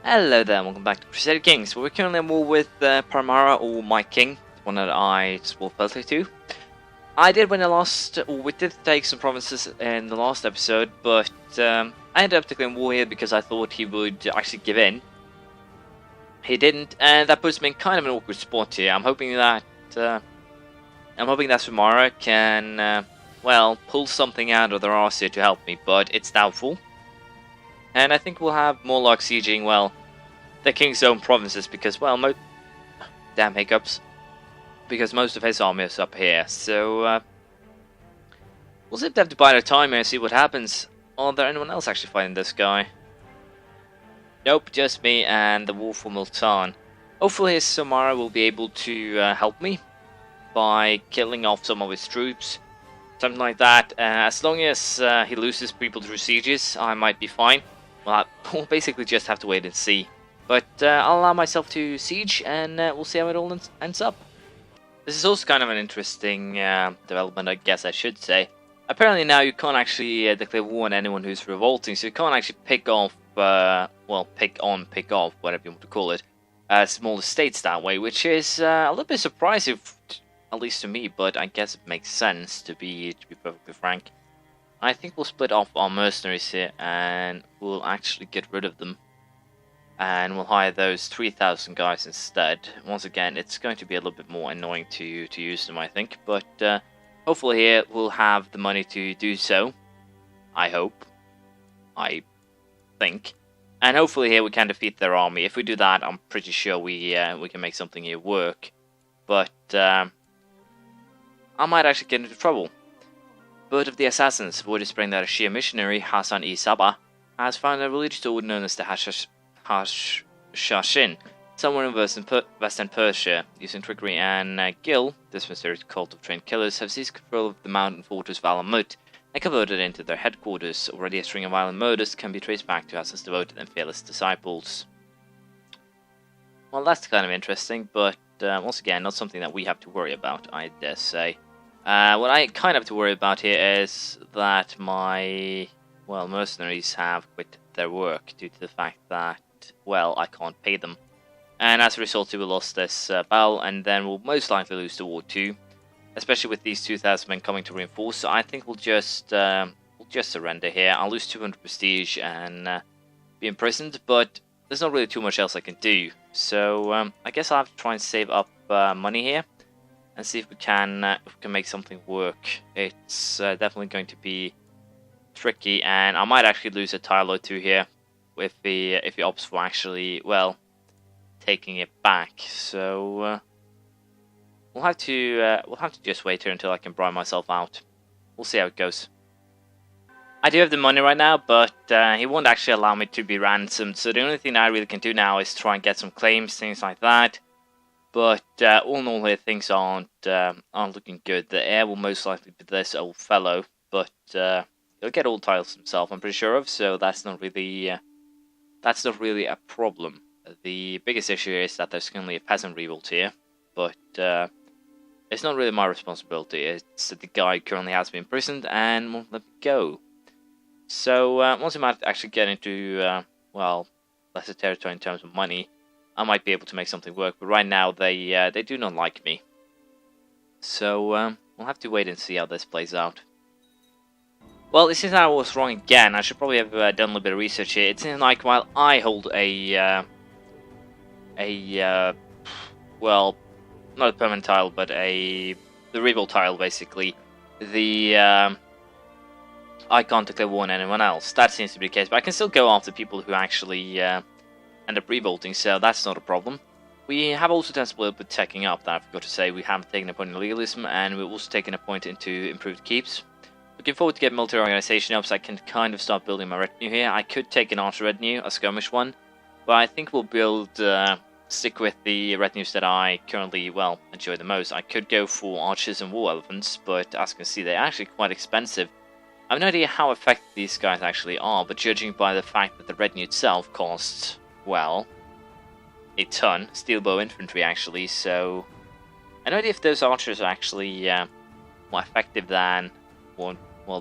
Hello there, welcome back to Crusader Kings. We're currently at war with Paramara, or my king, one that I swore fealty to. I did win the last, or we did take some provinces in the last episode, but I ended up declaring war here because I thought he would actually give in. He didn't, and that puts me in kind of an awkward spot here. I'm hoping that Paramara can, well, pull something out of their arse here to help me, but it's doubtful. And I think we'll have more luck sieging, well, the king's own provinces, because, well, damn hiccups. Because most of his army is up here, so, we'll simply have to bide our time here and see what happens. Are there anyone else actually fighting this guy? Nope, just me and the war for Multan. Hopefully his Samara will be able to help me by killing off some of his troops. Something like that. As long as he loses people through sieges, I might be fine. Well, we'll basically just have to wait and see. But I'll allow myself to siege, and we'll see how it all ends up. This is also kind of an interesting development, I guess I should say. Apparently now you can't actually declare war on anyone who's revolting, so you can't actually pick off, well, pick off, whatever you want to call it, smaller states that way, which is a little bit surprising, at least to me, but I guess it makes sense, to be perfectly frank. I think we'll split off our mercenaries here, and we'll actually get rid of them. And we'll hire those 3,000 guys instead. Once again, it's going to be a little bit more annoying to use them, I think. But hopefully here we'll have the money to do so. I hope. I think. And hopefully here we can defeat their army. If we do that, I'm pretty sure we can make something here work. But I might actually get into trouble. Bird of the Assassins, avoided spreading that a Shia missionary, Hassan-i Sabah, has found a religious order known as the Hashashin, somewhere in western Persia. Using trickery and Gil, this mysterious cult of trained killers, have seized control of the mountain fortress Valamut and converted it into their headquarters. Already a string of violent murders can be traced back to Hassan's devoted and fearless disciples. Well, that's kind of interesting, but once again, not something that we have to worry about, I dare say. What I kind of have to worry about here is that my, well, mercenaries have quit their work due to the fact that, well, I can't pay them. And as a result, we lost this battle, and then we'll most likely lose the war too, especially with these 2,000 men coming to reinforce. So I think we'll just surrender here. I'll lose 200 prestige and be imprisoned, but there's not really too much else I can do. So I guess I'll have to try and save up money here and see if we can make something work. It's definitely going to be tricky, and I might actually lose a tile or two here if he opts for actually, well, taking it back. So we'll have to just wait here until I can bribe myself out. We'll see how it goes. I do have the money right now, but he won't actually allow me to be ransomed. So the only thing I really can do now is try and get some claims, things like that. But all in all here, things aren't looking good. The heir will most likely be this old fellow, but he'll get all titles himself, I'm pretty sure of. So that's not really a problem. The biggest issue is that there's currently a peasant revolt here, but it's not really my responsibility. It's the guy who currently has been imprisoned and won't let me go. So once we might actually get into well, lesser territory in terms of money, I might be able to make something work. But right now they do not like me. So we'll have to wait and see how this plays out. Well, it seems I was wrong again. I should probably have done a little bit of research here. It seems like while I hold well, not a permanent tile, but the revolt tile, basically, I can't declare war on anyone else. That seems to be the case, but I can still go after people who actually end up revolting, so that's not a problem. We have also done a little bit teching up, that I forgot to say. We have taken a point in legalism, and we've also taken a point into improved keeps. Looking forward to get military organization up so I can kind of start building my retinue here. I could take an archer retinue, a skirmish one, but I think we'll stick with the retinues that I currently, well, enjoy the most. I could go for archers and war elephants, but as you can see, they're actually quite expensive. I have no idea how effective these guys actually are, but judging by the fact that the retinue itself costs, well, a ton. Steel bow infantry, actually, so I have no idea if those archers are actually more effective than,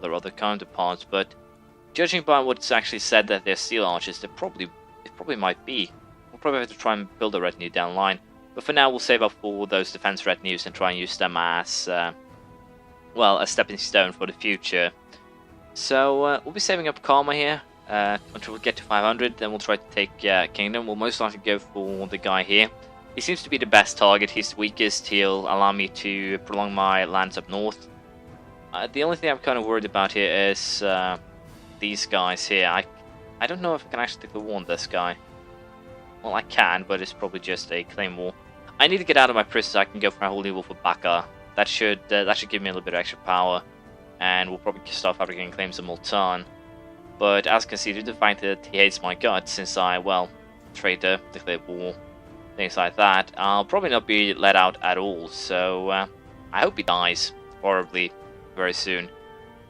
their other counterparts, but judging by what's actually said that they're steel archers, it probably might be. We'll probably have to try and build a retinue down the line. But for now, we'll save up for those defense retinues and try and use them as, well, a stepping stone for the future. So, we'll be saving up karma here until we get to 500. Then we'll try to take Kingdom. We'll most likely go for the guy here. He seems to be the best target. He's the weakest. He'll allow me to prolong my lands up north. The only thing I'm kind of worried about here is these guys here. I don't know if I can actually take the war on this guy. Well, I can, but it's probably just a claim war. I need to get out of my prison so I can go for a holy war for Baka. That should give me a little bit of extra power, and we'll probably start fabricating claims in Multan. But as you can see, due to the fact that he hates my guts, since I, well, traitor, declared war, things like that, I'll probably not be let out at all. So I hope he dies horribly very soon.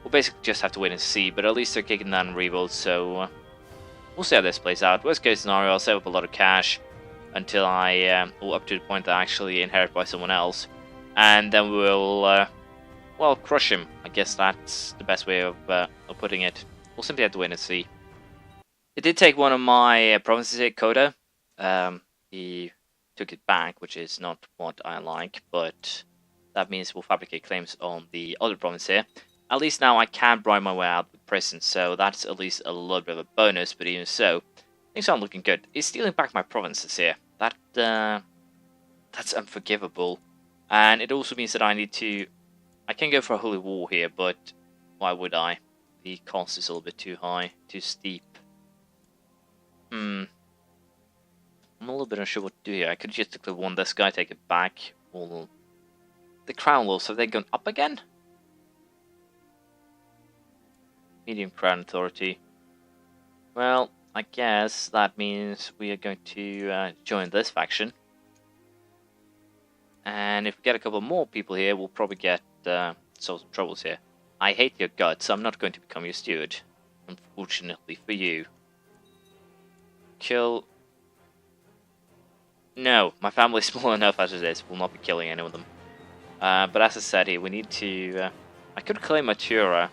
We'll basically just have to wait and see, but at least they're kicking down rebuilds, so we'll see how this plays out. Worst case scenario, I'll save up a lot of cash until I, well, up to the point that I actually inherit by someone else, and then we'll, well, crush him. I guess that's the best way of putting it. We'll simply have to wait and see. It did take one of my provinces here, Koda. He took it back, which is not what I like, but that means we'll fabricate claims on the other province here. At least now I can bribe my way out with prison, so that's at least a little bit of a bonus, but even so, things aren't looking good. He's stealing back my provinces here. That's unforgivable. And it also means that I can go for a holy war here, but why would I? The cost is a little bit too high, too steep. I'm a little bit unsure what to do here. I could just declare one this guy, take it back. All the crown laws, have they gone up again? Medium crown authority. Well, I guess that means we are going to join this faction. And if we get a couple more people here, we'll probably get some troubles here. I hate your guts, so I'm not going to become your steward. Unfortunately for you. Kill. No, my family's small enough as it is. We'll not be killing any of them. But as I said here, we need to... I could claim Matura.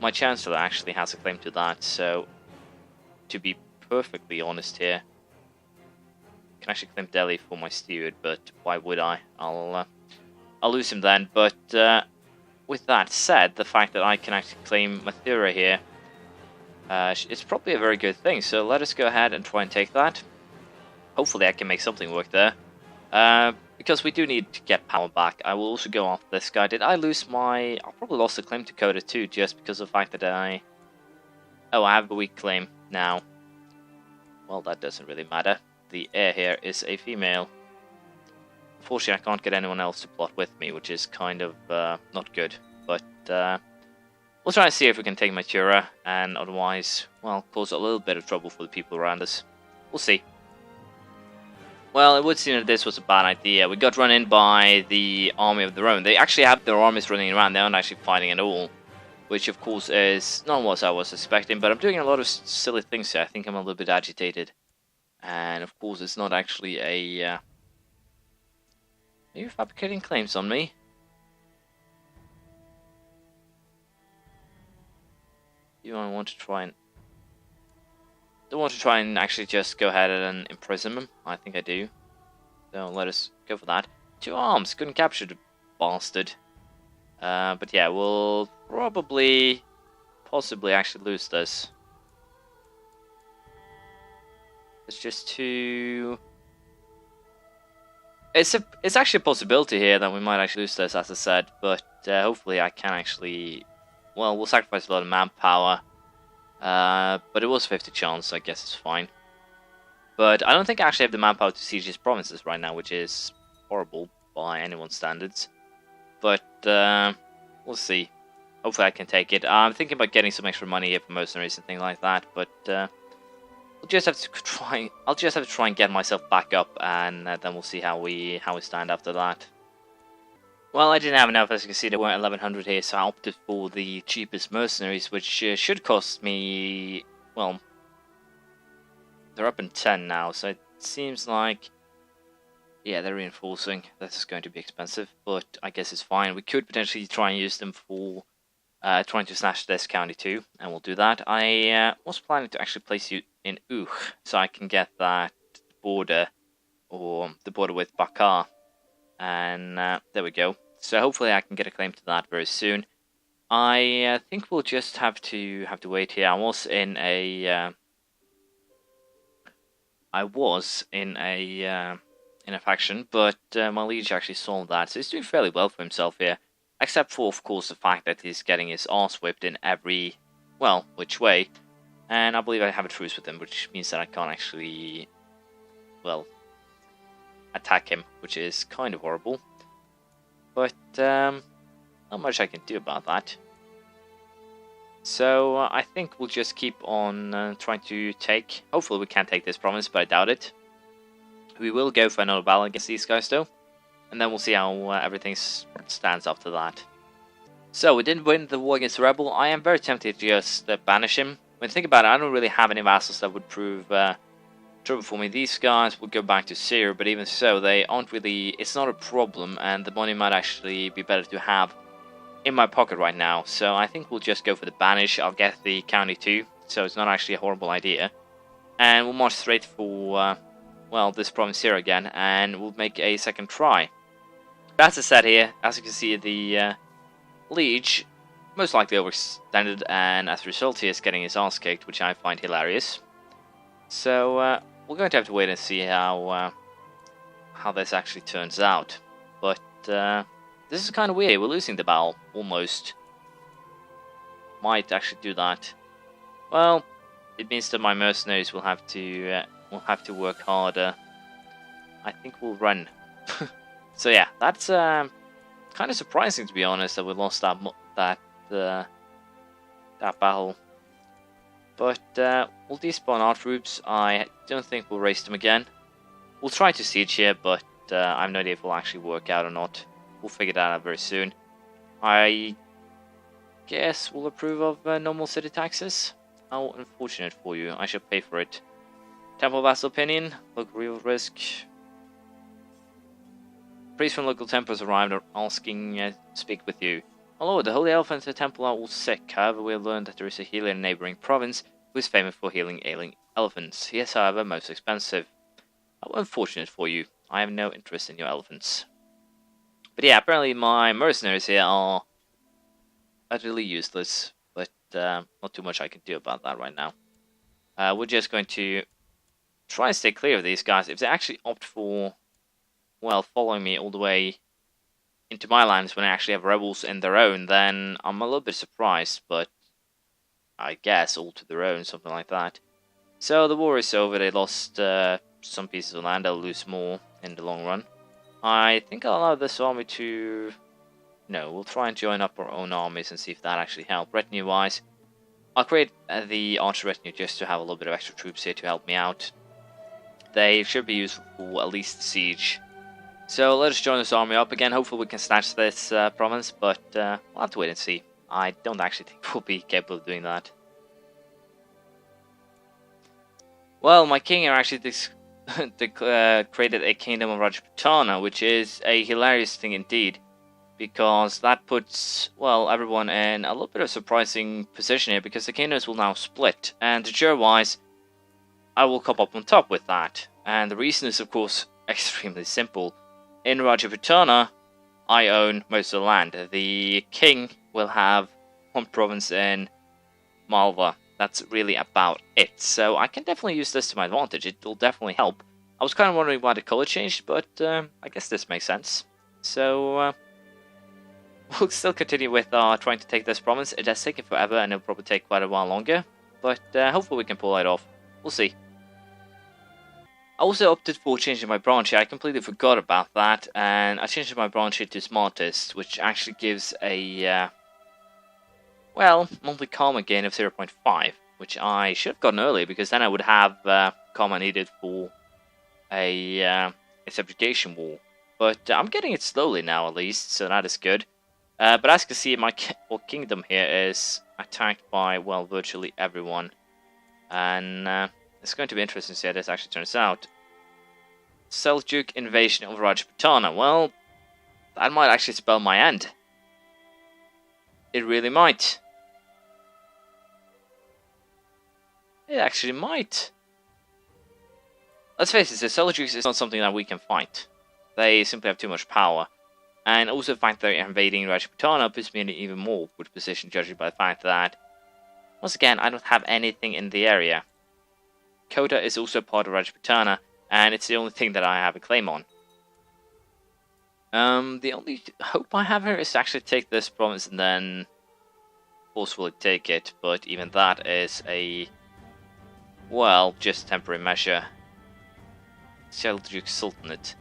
My Chancellor actually has a claim to that, so... To be perfectly honest here... I can actually claim Delhi for my steward, but why would I? I'll lose him then, but... with that said, the fact that I can actually claim Mathura here... it's probably a very good thing, so let us go ahead and try and take that. Hopefully I can make something work there. Because we do need to get power back. I will also go after this guy. Did I lose my... I probably lost the claim to Coda too, just because of the fact that I... Oh, I have a weak claim now. Well, that doesn't really matter. The heir here is a female. Unfortunately, I can't get anyone else to plot with me, which is kind of not good. But we'll try and see if we can take Matura, and otherwise, well, cause a little bit of trouble for the people around us. We'll see. Well, it would seem that this was a bad idea. We got run in by the army of their own. They actually have their armies running around. They aren't actually fighting at all. Which, of course, is not what I was expecting. But I'm doing a lot of silly things here. I think I'm a little bit agitated. And, of course, it's not actually a... Are you fabricating claims on me? Do I want to try and... Don't want to try and actually just go ahead and imprison him. I think I do. So let us go for that. 2 arms. Couldn't capture the bastard. But yeah, we'll probably, possibly actually lose this. It's just too... It's actually a possibility here that we might actually lose this, as I said. But hopefully I can actually... Well, we'll sacrifice a lot of manpower. But it was 50 chance, so I guess it's fine. But I don't think I actually have the manpower to siege these provinces right now, which is horrible by anyone's standards. But we'll see. Hopefully I can take it. I'm thinking about getting some extra money here for mercenaries and things like that, but we'll just have to try. I'll just have to try and get myself back up, and then we'll see how we stand after that. Well, I didn't have enough, as you can see. There weren't 1100 here, so I opted for the cheapest mercenaries, which should cost me, well, they're up in 10 now, so it seems like, yeah, they're reinforcing. This is going to be expensive, but I guess it's fine. We could potentially try and use them for trying to snatch this county too, and we'll do that. I was planning to actually place you in Uch, so I can get that border, or the border with Bakar. And there we go. So hopefully I can get a claim to that very soon. I think we'll just have to wait here. I was in a faction, but my liege actually solved that, so he's doing fairly well for himself here. Except for, of course, the fact that he's getting his arse whipped in every, well, which way. And I believe I have a truce with him, which means that I can't actually, well, attack him, which is kind of horrible. But not much I can do about that. So I think we'll just keep on trying to take. Hopefully we can take this province, but I doubt it. We will go for another battle against these guys though, and then we'll see how everything stands after that. So we didn't win the war against the rebel. I am very tempted to just banish him. When I think about it, I don't really have any vassals that would prove trouble for me. These guys will go back to Syria, but even so, they aren't really. It's not a problem, and the money might actually be better to have in my pocket right now. So I think we'll just go for the banish. I'll get the county too, so it's not actually a horrible idea. And we'll march straight for well, this province here again, and we'll make a second try. But as I said here, as you can see, the liege most likely overextended, and as a result, he is getting his ass kicked, which I find hilarious. So we're going to have to wait and see how this actually turns out. But this is kind of weird. We're losing the battle almost. Might actually do that. Well, it means that my mercenaries will have to work harder. I think we'll run. So yeah, that's kind of surprising, to be honest, that we lost that battle. But we'll despawn our troops. I don't think we'll race them again. We'll try to siege here, but I have no idea if it'll actually work out or not. We'll figure that out very soon. I guess we'll approve of normal city taxes. How unfortunate for you. I should pay for it. Temple vassal opinion. Look, real risk. Priest from local temple has arrived asking to speak with you. My lord, the holy elephants at the temple are all sick. However, we have learned that there is a healer in a neighbouring province who is famous for healing ailing elephants. He is, however, most expensive. How unfortunate for you. I have no interest in your elephants. But yeah, apparently my mercenaries here are utterly useless. But not too much I can do about that right now. We're just going to try and stay clear of these guys. If they actually opt for, well, following me all the way into my lands when I actually have rebels in their own, then I'm a little bit surprised, but I guess all to their own, something like that. So the war is over. They lost some pieces of land. They'll lose more in the long run. I think I'll allow this army to... No, we'll try and join up our own armies and see if that actually helps. Retinue-wise, I'll create the archer retinue just to have a little bit of extra troops here to help me out. They should be useful for at least siege. So let us join this army up again. Hopefully we can snatch this province, but we'll have to wait and see. I don't actually think we'll be capable of doing that. Well, my king here actually created a kingdom of Rajputana, which is a hilarious thing indeed, because that puts, well, everyone in a little bit of a surprising position here, because the kingdoms will now split, and to juror-wise, I will come up on top with that. And the reason is, of course, extremely simple. In Rajputana, I own most of the land. The king will have one province in Malva. That's really about it. So I can definitely use this to my advantage. It will definitely help. I was kind of wondering why the color changed, but I guess this makes sense. So we'll still continue with trying to take this province. It has taken forever, and it'll probably take quite a while longer. But hopefully we can pull it off. We'll see. I also opted for changing my branch here. I completely forgot about that, and I changed my branch here to Smartest, which actually gives a, well, monthly karma gain of 0.5, which I should have gotten earlier, because then I would have karma needed for a subjugation war. But I'm getting it slowly now, at least, so that is good. But as you can see, my kingdom here is attacked by, well, virtually everyone. And it's going to be interesting to see how this actually turns out. Seljuk invasion of Rajputana. Well, that might actually spell my end. It really might. It actually might. let's face it, the Seljuks is not something that we can fight. They simply have too much power. And also the fact that they're invading Rajputana puts me in an even more awkward position, judging by the fact that, once again, I don't have anything in the area. Kota is also part of Rajputana, and it's the only thing that I have a claim on. The only hope I have here is to actually take this province and then forcefully take it, but even that is a, well, just temporary measure. Seljuk Sultanate.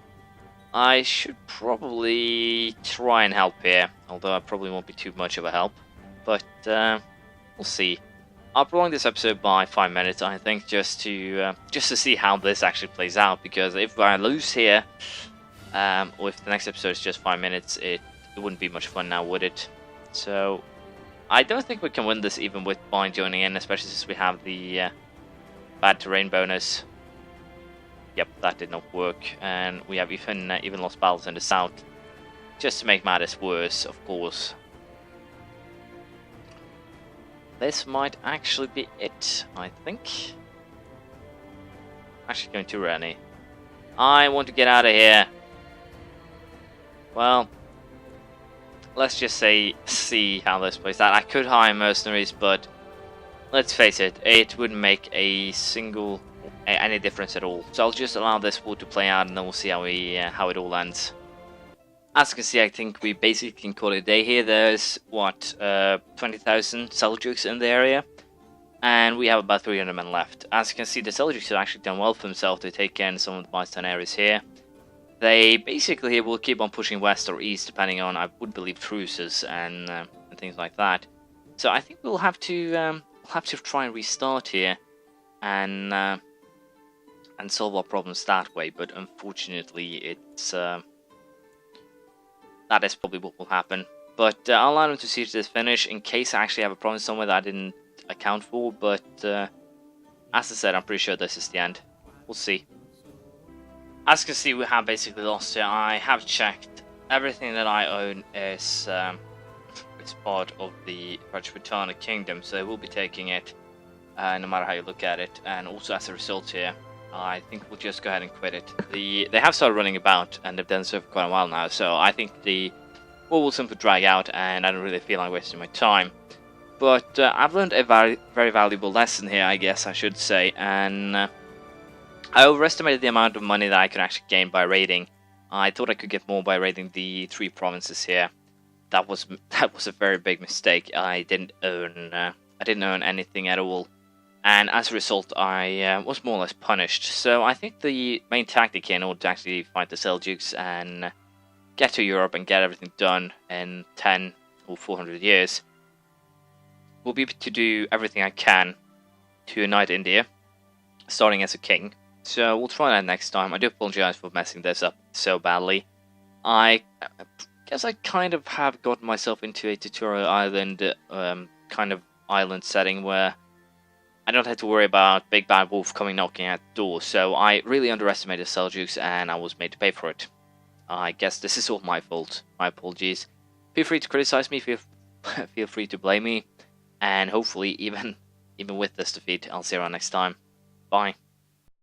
I should probably try and help here, although I probably won't be too much of a help, but we'll see. I'll prolong this episode by 5 minutes, I think, just to see how this actually plays out, because if I lose here, or if the next episode is just 5 minutes, it wouldn't be much fun now, would it? So, I don't think we can win this even with Bind joining in, especially since we have the bad terrain bonus. Yep, that did not work, and we have even lost battles in the south, just to make matters worse, of course. This might actually be it, I think. Actually going too early. I want to get out of here. Well, let's just see how this plays out. I could hire mercenaries, but let's face it, it wouldn't make any difference at all. So I'll just allow this war to play out, and then we'll see how it all ends. As you can see, I think we basically can call it a day here. There's, what, 20,000 Seljuks in the area, and we have about 300 men left. As you can see, the Seljuks have actually done well for themselves to take in some of the Byzantine areas here. They basically will keep on pushing west or east, depending on, I would believe, truces and things like that. So I think we'll have to try and restart here, and solve our problems that way. But unfortunately, it's that is probably what will happen. But I'll allow them to see this finish in case I actually have a problem somewhere that I didn't account for. But as I said, I'm pretty sure this is the end. We'll see. As you can see, we have basically lost here. I have checked. Everything that I own is part of the Rajputana Kingdom, so we'll be taking it no matter how you look at it. And also as a result here, I think we'll just go ahead and quit it. They have started running about, and they've done so for quite a while now, so I think the war will simply drag out, and I don't really feel like wasting my time. But I've learned a very valuable lesson here, I guess I should say, and I overestimated the amount of money that I could actually gain by raiding. I thought I could get more by raiding the 3 provinces here. That was a very big mistake. I didn't earn anything at all. And as a result, I was more or less punished. So I think the main tactic here in order to actually fight the Seljuks and get to Europe and get everything done in 10 or 400 years will be to do everything I can to unite India, starting as a king. So we'll try that next time. I do apologize for messing this up so badly. I guess I kind of have gotten myself into a tutorial island kind of island setting where I don't have to worry about Big Bad Wolf coming knocking at the door, so I really underestimated Seljuks and I was made to pay for it. I guess this is all my fault. My apologies. Feel free to criticize me, feel free to blame me, and hopefully even with this defeat, I'll see you around next time. Bye.